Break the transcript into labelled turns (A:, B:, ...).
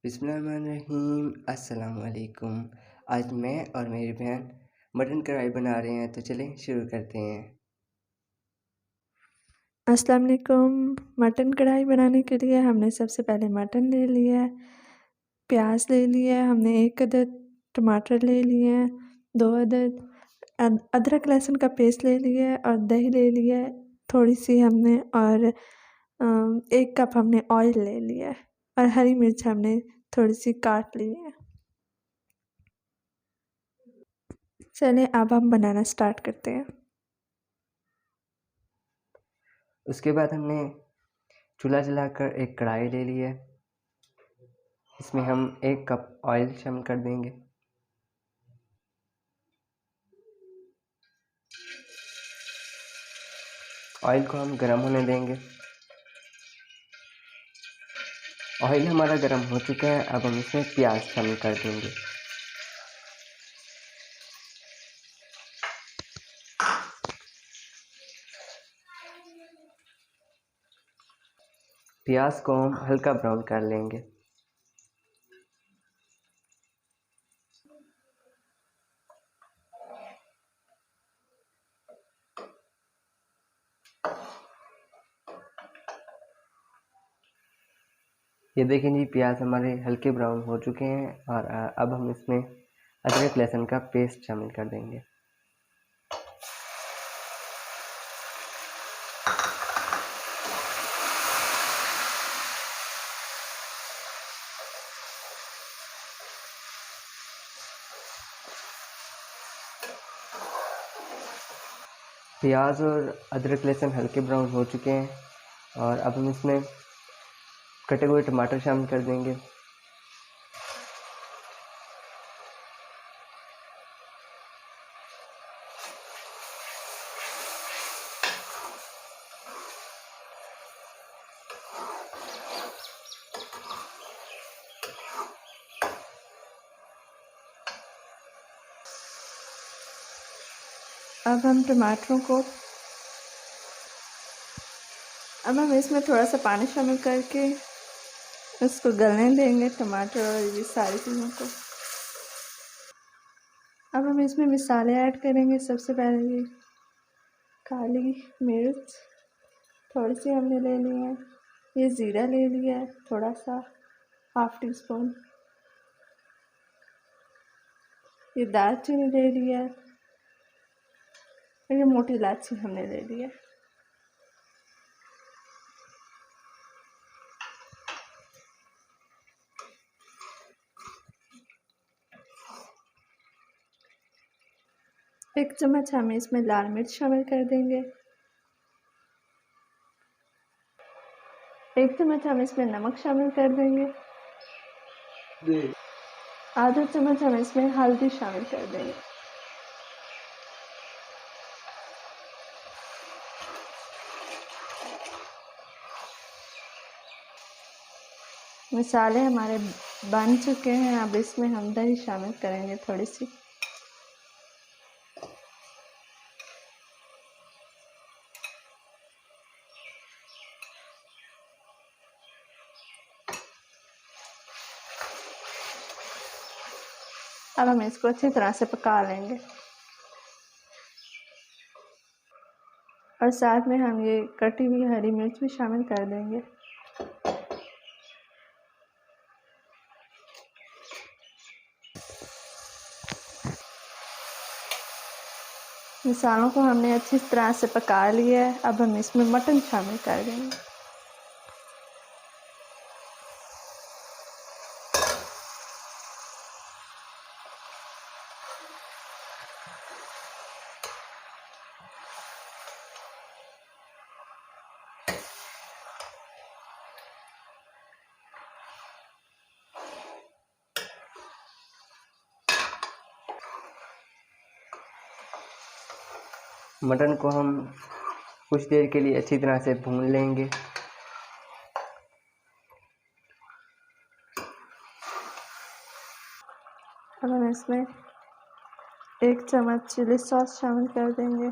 A: बिस्मिल्लाहिर्रहमानिर्रहीम। अस्सलाम वालेकुम। आज मैं और मेरी बहन मटन कढ़ाई बना रहे हैं, तो चलें शुरू करते हैं।
B: अस्सलाम वालेकुम। मटन कढ़ाई बनाने के लिए हमने सबसे पहले मटन ले लिया है, प्याज ले लिया है, हमने 1 अदद टमाटर ले लिए हैं, 2 अदद अदरक लहसुन का पेस्ट ले लिया है और दही ले लिया है थोड़ी सी हमने, और 1 कप हमने ऑयल ले लिया है और हरी मिर्च हमने थोड़ी सी काट ली है। चलिए अब हम बनाना स्टार्ट करते हैं।
A: उसके बाद हमने चूल्हा जलाकर एक कढ़ाई ले ली है। इसमें हम 1 कप ऑयल शामिल कर देंगे। ऑयल को हम गर्म होने देंगे। ऑयल हमारा गर्म हो चुका है, अब हम इसमें प्याज शामिल कर देंगे। प्याज को हम हल्का ब्राउन कर लेंगे। ये देखें जी, प्याज हमारे हल्के ब्राउन हो चुके हैं और अब हम इसमें अदरक लहसुन का पेस्ट शामिल कर देंगे। प्याज और अदरक लहसुन हल्के ब्राउन हो चुके हैं और अब हम इसमें कटे हुए टमाटर शामिल कर देंगे।
B: अब हम इसमें थोड़ा सा पानी शामिल करके इसको गलने देंगे, टमाटर और ये सारी चीज़ों को। अब हम इसमें मसाले ऐड करेंगे। सबसे पहले ये काली मिर्च थोड़ी सी हमने ले ली है, ये ज़ीरा ले लिया है थोड़ा सा, 1/2 टीस्पून, ये दालचीनी ले लिया है, ये मोटी इलायची हमने ले ली है। एक चम्मच हम इसमें लाल मिर्च शामिल कर देंगे। 1 चम्मच हम इसमें नमक शामिल कर देंगे। आधा चम्मच हम इसमें हल्दी शामिल कर देंगे। मसाले हमारे बन चुके हैं, अब इसमें हम दही शामिल करेंगे थोड़ी सी। अब हम इसको अच्छी तरह से पका लेंगे और साथ में हम ये कटी हुई हरी मिर्च भी शामिल कर देंगे। मसालों को हमने अच्छी तरह से पका लिया है, अब हम इसमें मटन शामिल कर देंगे।
A: मटन को हम कुछ देर के लिए अच्छी तरह से भून लेंगे।
B: अब हम इसमें 1 चम्मच चिली सॉस शामिल कर देंगे।